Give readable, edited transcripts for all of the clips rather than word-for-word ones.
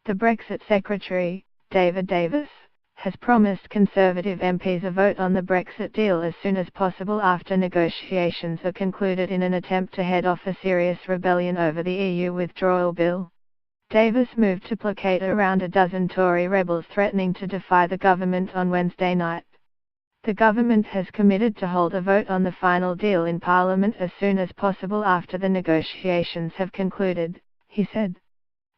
The Brexit Secretary, David Davis, has promised Conservative MPs a vote on the Brexit deal as soon as possible after negotiations are concluded in an attempt to head off a serious rebellion over the EU withdrawal bill. Davis moved to placate around a dozen Tory rebels threatening to defy the government on Wednesday night. The government has committed to hold a vote on the final deal in Parliament as soon as possible after the negotiations have concluded, he said.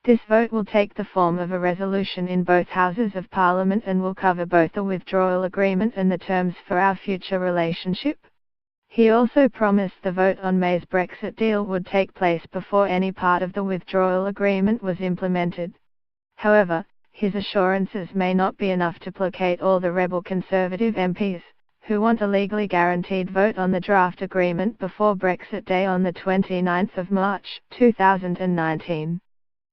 This vote will take the form of a resolution in both Houses of Parliament and will cover both the withdrawal agreement and the terms for our future relationship. He also promised the vote on May's Brexit deal would take place before any part of the withdrawal agreement was implemented. However, his assurances may not be enough to placate all the rebel Conservative MPs, who want a legally guaranteed vote on the draft agreement before Brexit Day on the 29th of March, 2019.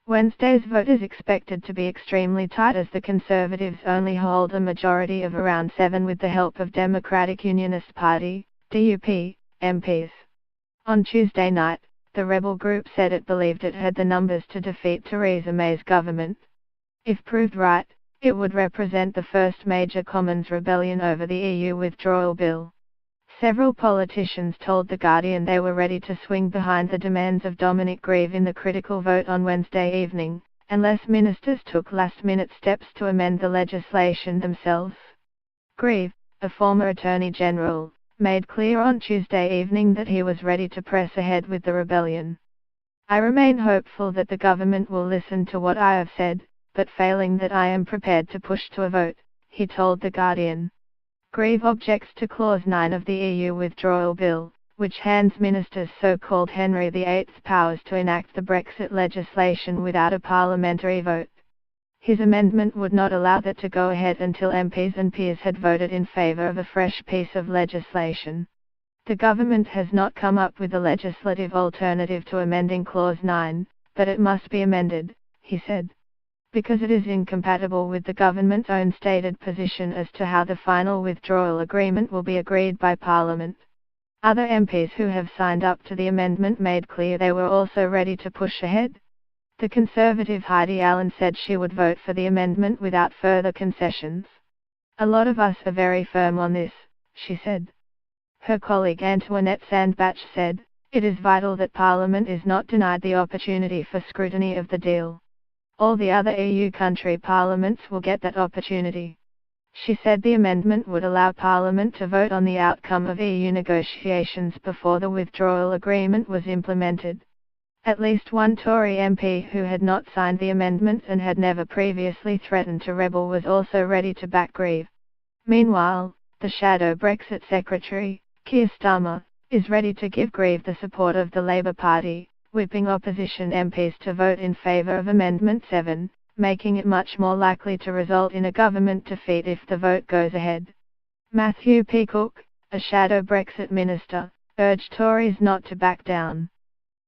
Wednesday's vote is expected to be extremely tight as the Conservatives only hold a majority of around 7 with the help of Democratic Unionist Party, DUP, MPs. On Tuesday night, the rebel group said it believed it had the numbers to defeat Theresa May's government. If proved right, it would represent the first major Commons rebellion over the EU withdrawal bill. Several politicians told The Guardian they were ready to swing behind the demands of Dominic Grieve in the critical vote on Wednesday evening, unless ministers took last-minute steps to amend the legislation themselves. Grieve, a former Attorney General, made clear on Tuesday evening that he was ready to press ahead with the rebellion. "I remain hopeful that the government will listen to what I have said, but failing that I am prepared to push to a vote," he told The Guardian. Grieve objects to Clause 9 of the EU withdrawal bill, which hands ministers so-called Henry VIII powers to enact the Brexit legislation without a parliamentary vote. His amendment would not allow that to go ahead until MPs and peers had voted in favour of a fresh piece of legislation. The government has not come up with a legislative alternative to amending Clause 9, but it must be amended, he said, because it is incompatible with the government's own stated position as to how the final withdrawal agreement will be agreed by Parliament. Other MPs who have signed up to the amendment made clear they were also ready to push ahead. The Conservative Heidi Allen said she would vote for the amendment without further concessions. "A lot of us are very firm on this," she said. Her colleague Antoinette Sandbach said, "It is vital that Parliament is not denied the opportunity for scrutiny of the deal. All the other EU country parliaments will get that opportunity." She said the amendment would allow Parliament to vote on the outcome of EU negotiations before the withdrawal agreement was implemented. At least one Tory MP who had not signed the amendment and had never previously threatened to rebel was also ready to back Grieve. Meanwhile, the shadow Brexit Secretary, Keir Starmer, is ready to give Grieve the support of the Labour Party, whipping opposition MPs to vote in favour of Amendment 7, making it much more likely to result in a government defeat if the vote goes ahead. Matthew Peacock, a shadow Brexit minister, urged Tories not to back down.